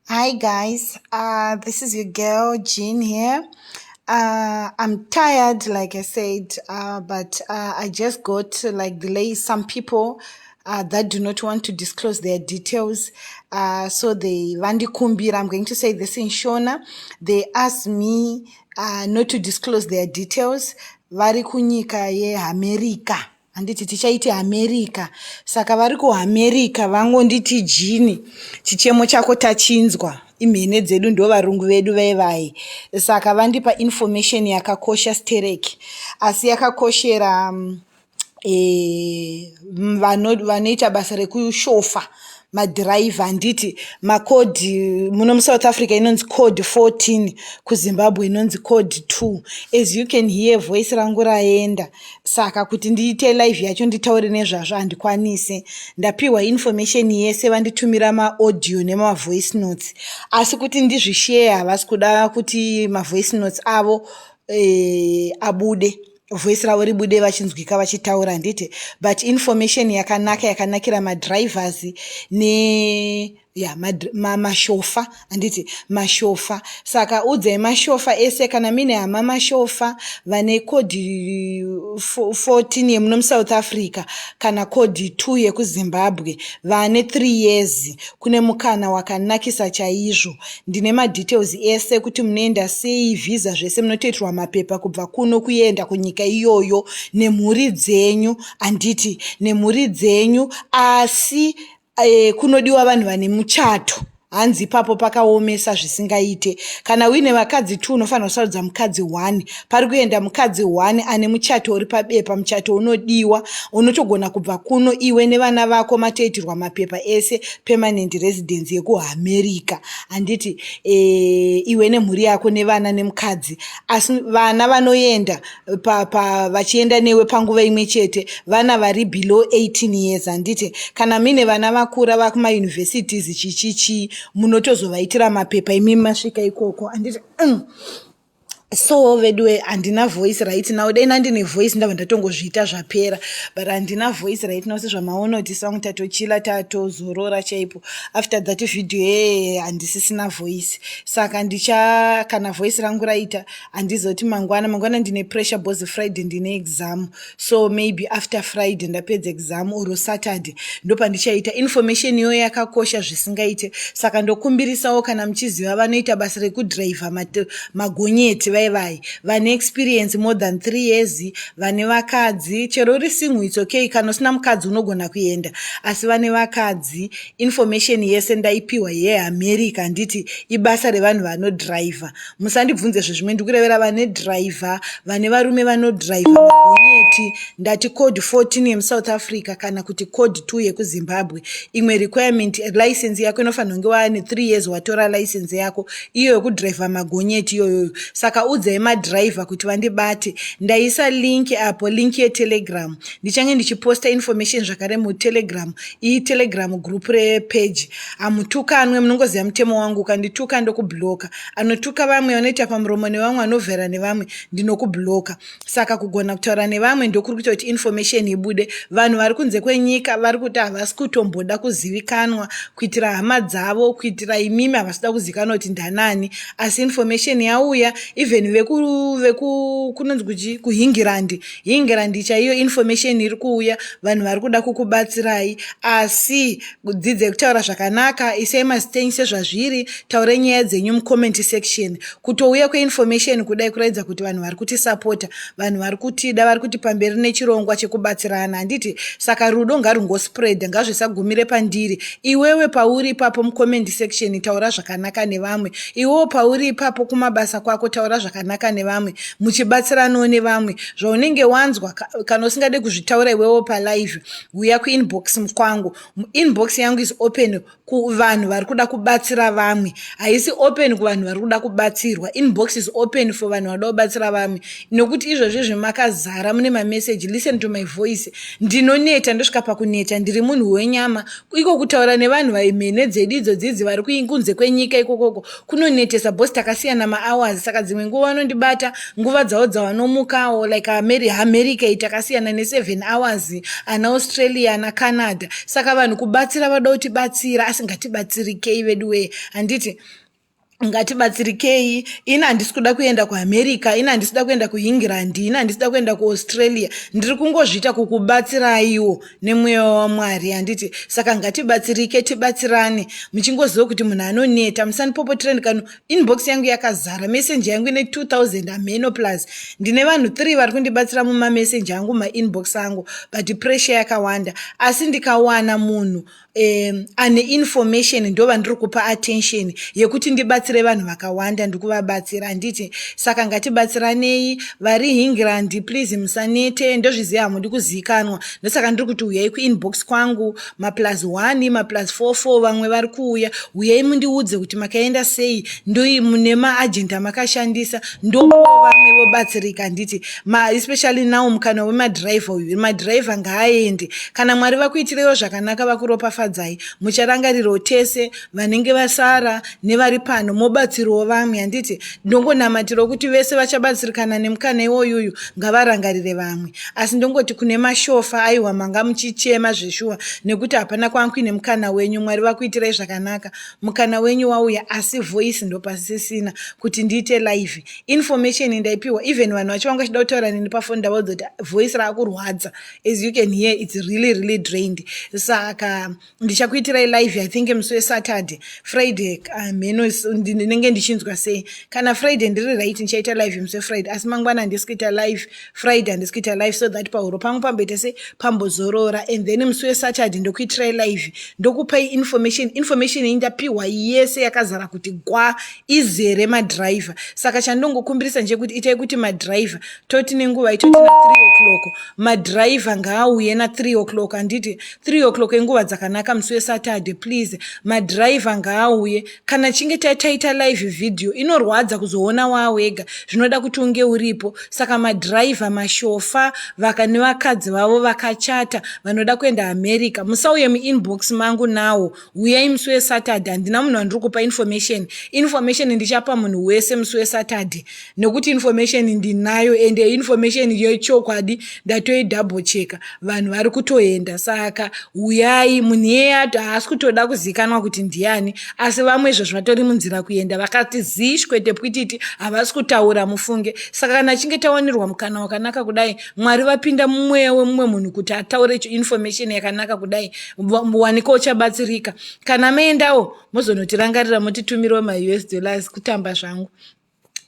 Hi guys, this is your girl Jean here. I'm tired, like I said, but I just got some people that do not want to disclose their details. So they Vandi Kumbira, I'm going to say this in Shona. They asked me not to disclose their details. Vari kunyika ye Hamerika. Handiti tichaiti hamerica, saka vari kuhamerica vangonditi Jini, chichemo chako tachinzwa, imhene dzedu ndo varungu vedu vaivai, saka vandipa information yakakosha stereki, asi yakakoshera vanoita basa rekushofa madhiraivha. Handiti makodhi muno muSouth Africa inonzi code 14, kuZimbabwe inonzi code 2. As you can hear, voice rangu raenda, saka kuti ndiite live yacho nditaure nezvazvo handikwanisi. Ndapiwa information yese, vanditumira maaudio nemavoice notes, asi kuti ndizvishare havasi kuda kuti mavoice notes avo abude, voice ravo ribude vachinzwika vachitaura. Handiti but information yakanakira madrivers mashofa. Handiti mashofa, saka udzai mashofa ese kana mine hama mashofa vane kodi 14 yemuno muSouth Africa kana kodi 2 yekuZimbabwe vane 3 years, kune mukana wakanakisa chaizvo. Ndine madetails ese kuti munoenda sei, visa zvese munotoitirwa mapepa kubva kuno kuenda kunyika iyoyo nemhuri dzenyu. Handiti nemhuri dzenyu, asi kunodiwa vanhu vane muchato. Hanzi ipapo pakaomesa zvisingaite. Kana uine vakadzi 2 unofanira kusarudza mukadzi 1. Pari kuenda mukadzi 1 ane muchato uri pabepa, muchato unodiwa, unotogona kubva kuno iwe nevana vako matoitirwa mapepa ese, permanent residence yekuhamerica. Handiti iwe nemhuri yako nevana nemukadzi, asi vana vanoenda vachienda newe panguva imwe chete vana vari below 18 years. Handiti kana mine vana vakura vakumauniversities chichichi munotozovaitira mapepa imi masvika ikoko. Handiti so vedue handina voice right now. Dai ndine voice ndabva ndatongozviita zvapera, but handina voice right now. Sezvamaona kuti sangu tatochila tatozorora chaipo. After that video handisisina voice, saka kana voice rangu raita handizoti mangwana ndine pressure because Friday ndine exam, so maybe after Friday ndapedza exam or Saturday ndopa ndichaita. Information yo yakakosha zvisingaite, saka ndokumbirisawo kana muchiziva vanoita basa rekudriver magonyeti vai vane experience more than 3 years, vane vakadzi, chero uri single it's okay, kana usina mukadzi unogona kuenda, asi vane vakadzi. Information yese ndaipiwa yeAmerica. Handiti ibasa revanhu vanodriver. Musandibvunze zvimwe ndikurevera vane driver, vane varume vanodriver magonyeti. Ndati code 14 yemuSouth Africa kana kuti code 2 yekuZimbabwe. Imwe requirement license yako inofanira kunge wane 3 years watora license yako iyo yekudriver magonyeti iyoyo. Saka udzai madriver kuti vandibate. Ndaisa link apo, link yeTelegram. Ndichange ndichiposta information zvakare muTelegram. Iyi Telegram group repage. Amutukanwe, munongoziva mutemo wangu. Ukandituka ndokubloka. Anotuka vamwe vanoita pamuromo nevamwe, anovhera nevamwe ndinokubloka. Saka kugona kutaura nevamwe ndokuri kuita kuti information ibude. Vanhu vari kunze kwenyika vari kuti havasi kutomboda kuzivikanwa, kuitira hama dzavo, kuitira imimi havasida kuzivikanwa kuti ndanani, asi information yauya. Even kunonzi kuHingirandi chaiyo information iri kuuya, vanhu vari kuda kukubatsirai, asi dzidze kutaura zvakanaka, isai mazitenyi sezvazviri, taure nyaya dzenyu mucomment section. Kutouya kweinformation kudai kuraidza kuti vanhu vari kutisapota, vanhu vari kutida, vari kuti pamberi nechirongwa chekubatsirana. Handiti saka rudo ngarungospread, ngazvisagumire pandiri. Iwewe pauri ipapo mucomment section taura zvakanaka nevamwe. Iwewe pauri ipapo kumabasa kwako taura zvakanaka nevamwe, muchibatsiranawo nevamwe. Zvaunenge wanzwa kana usingade kuzvitaura iwewe palive, uya kuinbox kwangu. Inbox yangu is open kuvanhu vari kuda kubatsira vamwe, haisi open kuvanhu vari kuda kubatsirwa. Inbox is open for vanhu vada kubatsira vamwe, nokuti izvozvo zvemakazara mune mamessage. Listen to my voice. Ndinoneta, ndosvika pakuneta, ndiri munhu wenyama. Iko kutaura nevanhu vaimhene dzedu idzodzidzi vari kunze kwenyika ikokoko kunonetesa, bosi takasiyana mahours. Saka dzimwe nguva vanondibata nguva dzavo dzavanomukawo like Hamerika itakasiyana ne7 hours, ana Australia ana Canada. Saka vanhu kubatsira vada kutibatsira asi ngatibatsirikei vedu we. Handiti ngatibatsirikei. Ina handisi kuda kuenda kuAmerica, ina handisi kuda kuenda kuEngland, ina handisi kuda kuenda kuAustralia. Ndiri kungozviita kukubatsiraiwo nemweya waMwari. Handiti saka ngatibatsirike, tibatsirane. Muchingoziva kuti munhu anoneta musanipopotereni kanu. Inbox yangu yakazara, messenger yangu ine 2000 ameno plus. Ndine vanhu 3 vari kundibatsira mumamessenger angu mainbox angu, but pressure yakawanda. Asi ndikawana munhu ane information ndo vandiri kupa attention yekuti ndibatsire vanhu vakawanda ndikuvabatsira. Handiti saka ngatibatsiranei. Vari England please musanete, ndozviziva hamudi kuzikanwa. Ndosaka ndiri kuti uyai kuinbox kwangu +1 +44 vamwe vari kuuya. Uyai mundiudze kuti makaenda sei, ndoi mune maagenda makashandisa, ndokuva vamwe vobatsirika. Handiti especially now mukana wemadriver uyu, madriver ngaaende. Kana Mwari vakuitirewo zvakanaka vakuropafadzai, mucharangariro tese vanenge vasara nevari pano mobatsirawo vamwe. Handiti ndongonamatiro kuti vese vachabatsirikana nemukana iwoyuyu ngavarangarire vamwe. Asi ndongoti kune Mashofa aiwa manga muchichema zveshuwa nekuti hapana kwangu kuine mukana wenyu. Mwari vakuitirai zvakanaka, mukana wenyu wauya, asi voice ndo pasisina kuti ndiite live. Information ndaipiwa, even vanhu vacho vanga chida kutaura neni pafoni ndavaudza kuti voice rakurwadza, as you can hear it's really drained. Saka ndichakuitirai live I think musi weSaturday. Friday meno ndinenge ndichinzwa sei. Kana Friday ndiri right ndichaita live musi weFriday, asi mangwana handisi kuita live Friday, handisi kuita live so that pahuro pangu pamboita sei pambozorora. And then musi weSaturday ndokuitirai live, ndokupai information indapiwa yese yakazara kuti gwa izere madriver. Saka chandongokumbirisa nje kuti itai kuti madriver toti nenguva itoti na 3 o'clock madriver ngaauye na 3 o'clock. Handiti 3 o'clock enguva dzakanaka musi weSaturday please. Madriver ngaauye. Kana chinge taita live video inorwadza kuzoona wawega, zvinoda kuti unge uripo. Saka madriver Mashofa nevakadzi vavo vakachata vanoda kuenda America, musauye muinbox mangu nawo. Uyai musi weSaturday. Handina munhu andiri kupa information ndichapa munhu wese musi weSaturday, nekuti information ndinayo ende information yechokwadi ndatoidouble checka, vanhu vari kutoenda. Saka uyai. Munhu yeye haasi kutoda kuzikanwa kuti ndiani, asi vamwe izvo zvatori munzira kuenda vakati zishwete pwititi havasi kutaura mufunge. Saka kana chinge tawanirwa mukana wakanaka kudai, Mwari vapinda mumweya wemumwe munhu kuti ataure information yakanaka kudai, muwaniko uchabatsirika. Kana meendawo mozonotirangarira motitumirawo $US kutamba zvangu.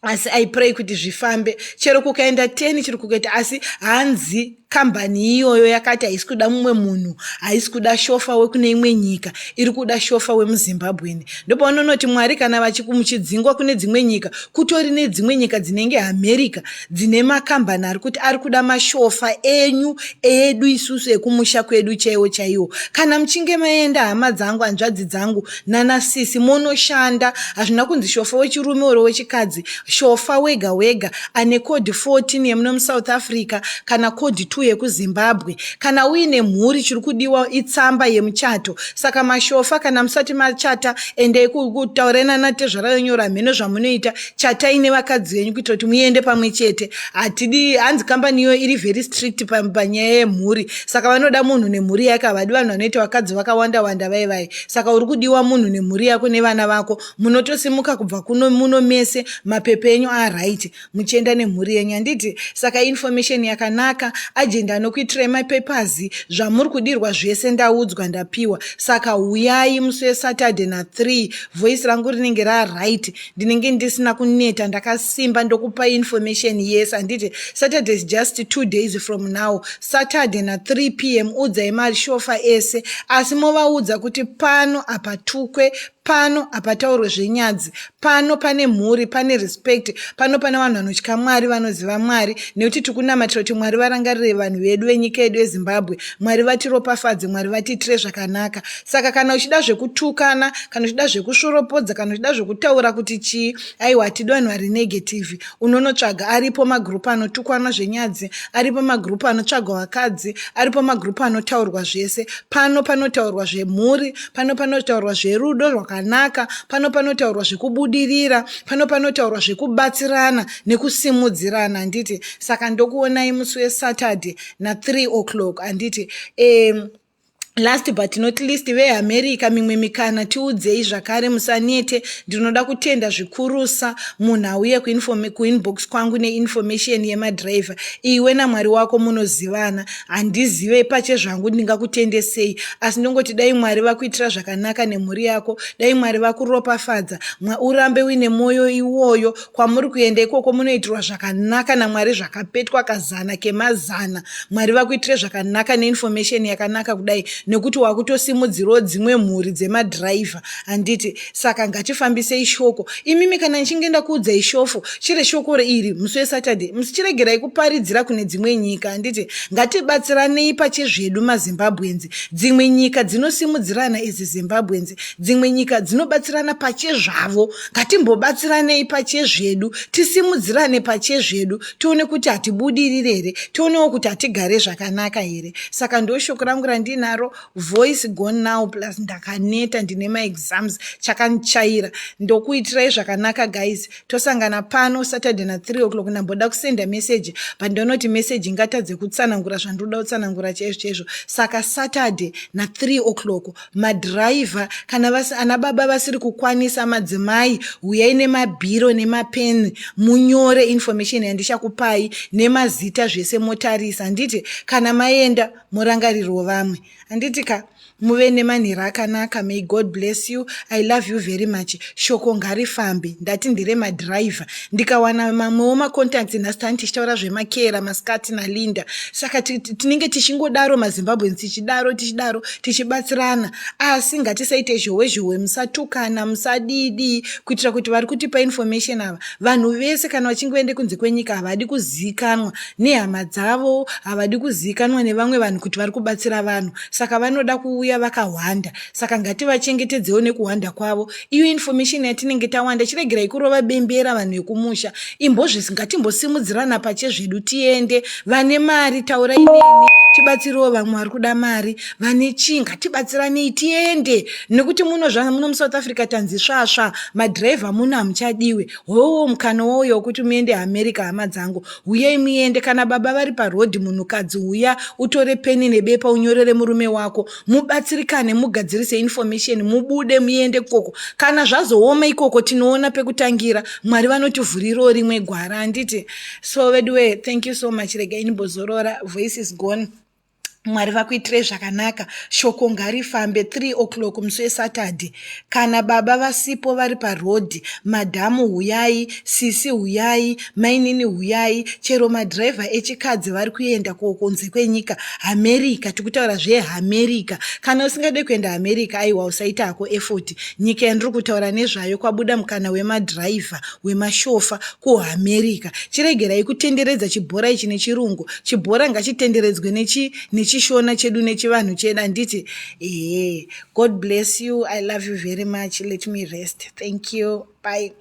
Asi I pray kuti zvifambe. Chero kukaenda 10 chiri kukaita, asi hanzi kambani iyoyo yakati haisi kuda mumwe munhu, haisi kuda shofa wekune imwe nyika, iri kuda shofa wemuZimbabwe. Ndopaunonoti Mwari kana vachikumuchidzingwa kune dzimwe nyika, kutori nedzimwe nyika dzinenge Hamerika dzine makambani ari kuda mashofa enyu edu isusu ekumusha kwedu chaiwo. Kana muchinge maenda hama dzangu, hanzvadzi dzangu nanasisi, monoshanda. Hazvina kunzi shofa wechirume oro wechikadzi, shofa wega ane code 14 yemuno muSouth Africa kana code 2 yekuZimbabwe. Kana uine mhuri chiri kudiwa itsamba yemuchato. Saka Mashofa kana musati machata endei kutaurana natezvara yonyora mheno zvamunoita, chatai nevakadzi venyu kuitira kuti muende pamwe chete. Hatidi hanzi kambani iyo iri very strict panyaya yemhuri, saka vanoda munhu nemhuri yake, havadi vanhu vanoita vakadzi vakawanda vai. Saka uri kudiwa munhu nemhuri yako nevana vako, munotosimuka kubva kuno muno mese, mapepe enyu right, muchienda nemhuri yenyu. Handiti saka information yakanaka, agenda anokuitirai mapapers, zvamuri kudirwa zvese ndaudzwa ndapiwa. Saka uyai musi weSaturday na 3, voice rangu rinenge right, ndinenge ndisina kuneta, ndakasimba ndokupa information yes. Handiti Saturday is just 2 days from now. Saturday na 3 p.m. udzai Mashofa ese, asi movaudza kuti pano apatukwe, pano hapataurwe zvenyadzi, pano pane mhuri, pane respect, pano pane vanhu vanotya Mwari, vanoziva Mwari, nekuti tikunamatira kuti Mwari varangarire vanhu vedu venyika yedu yeZimbabwe. Mwari vatiropafadze, Mwari vatiitire zvakanaka. Saka kana uchida zvekutukana, kana uchida zvekushoropodza, kana uchida zvekutaura kuti chii, aiwa hatidi vanhu vari negative, unonotsvaga. Aripo magrupu anotukwana zvenyadzi, aripo magrupu anotsvagwa vakadzi, aripo magrupu anotaurwa zvese. Pano panotaurwa zvemhuri, pano panotaurwa zverudo rwaka zvakanaka, panotaurwa zvekubudirira, panotaurwa zvekubatsirana nekusimudzirana handiti. Saka ndokuonai musi weSaturday na3 o'clock handiti. Last but not least, vehamerica mimwe mikana tiudzei zvakare, musanete. Ndinoda kutenda zvikurusa munhu auye kuinbox kwangu neinformation yemadriver. Iwe naMwari wako munozivana, handizive pachezvangu ndingakutendesei, asi ndongoti dai Mwari vakuitira zvakanaka nemhuri yako, dai Mwari vakuropafadza, urambe uine mwoyo iwoyo. Kwamuri kuenda ikoko munoitirwa zvakanaka naMwari, zvakapetwa kazana kemazana. Mwari vakuitire zvakanaka neinformation yakanaka kudai, nekuti wakutosimudzirawo dzimwe mhuri dzemadriver handiti. Saka ngatifambisei shoko. Imimi kana nichinge ndakuudzai shofo, chire shoko iri musi weSaturday, musichiregerai kuparidzira kune dzimwe nyika handiti. Ngatibatsiranei pachezvedu maZimbabwenzi. Dzimwe nyika dzinosimudzirana izi Zimbabwenzi, dzimwe nyika dzinobatsirana pachezvavo. Ngatimbobatsiranei pachezvedu, tisimudzirane pachezvedu, tione kuti hatibudirire here, tionewo kuti hatigare zvakanaka here. Saka ndo shoko rangu randinaro. Voice gone now plus ndakaneta, ndine maexams, chakanchaira. Ndokuitirai zvakanaka guys. Tosangana pano Saturday na3 o'clock. Ndamboda kusenda message, pandonoti message ingatadze kutsanangura zvandoda kutsanangura chaizvo. Saka Saturday na3 o'clock, madriver kana ana baba vasiri kukwanisa, madzimai, uyai nemabhiro nemapeni, munyore information yandichakupai nemazita zvese motarisa handiti. Kana maenda murangarirwo vamwe handiti ka. Muve nemanhira akanaka. May God bless you. I love you very much. Shoko ngarifambe. Ndati ndire madriver. Ndikawana mamwewo macontacts nhasitani tichitaura zvemakera, maskati nalinda. Saka tinenge tichingodaro maZimbabwe tichidaro tichibatsirana. Asi ngatisaite zhowe, musatukana, musadidi, kuitira kuti vari kutipa information ava vanhu vese kana vachingoende kunze kwenyika havadi kuzikanwa nehama dzavo, havadi kuzikanwa nevamwe vanhu kuti vari kubatsira vanhu. Saka vanoda kuuya vakawanda. Saka ngativachengetedzewo nekuwanda kwavo. Iyo information yatinenge tawanda, chiregerai kurova bembera vanhu vekumusha. Imbozvisi ngatimbosimudzirana pachezvedu, tiende. Vane mari taurai neni, tibatsirewo vamwe vari kuda mari. Vane chinga tibatsiranei, tiende. Nekuti muno muSouth Africa tanzi svasva, madriver muno hamuchadiwe. Mukana wauya wekuti muende Hamerika, hama dzangu, uyai muende. Kana baba vari parodhi, munhukadzi uya utore peni nebepa unyorere murume wako, mubatsirikane, mugadzirise information, mubude muende koko. Kana zvazooma ikoko tinoona pekutangira. Mwari vanotivhurirawo rimwe gwara handiti. So veduwe, thank you so much. Regai nimbozorora. Voice is gone. Mwari vakuitire zvakanaka. Shoko ngarifambe 3 o'clock musi weSaturday. Kana baba vasipo vari parodhi, madhamu huyai, sisi huyai, mainini huyai, chero madriver echikadzi vari kuenda kunze kwenyika Hamerika, tikutaura zveHamerika. Kana usingade kuenda Hamerika, aiwa usaita hako effort. Nyika yandiri kutaura nezvayo kwabuda mukana wemadriver wemashofa kuHamerika. Chiregerai kutenderedza chibhora ichi nechirungu. Chibhora ngachitenderedzwe nechishona chedu nechivanhu chedu handiti. God bless you. I love you very much. Let me rest. Thank you. Bye.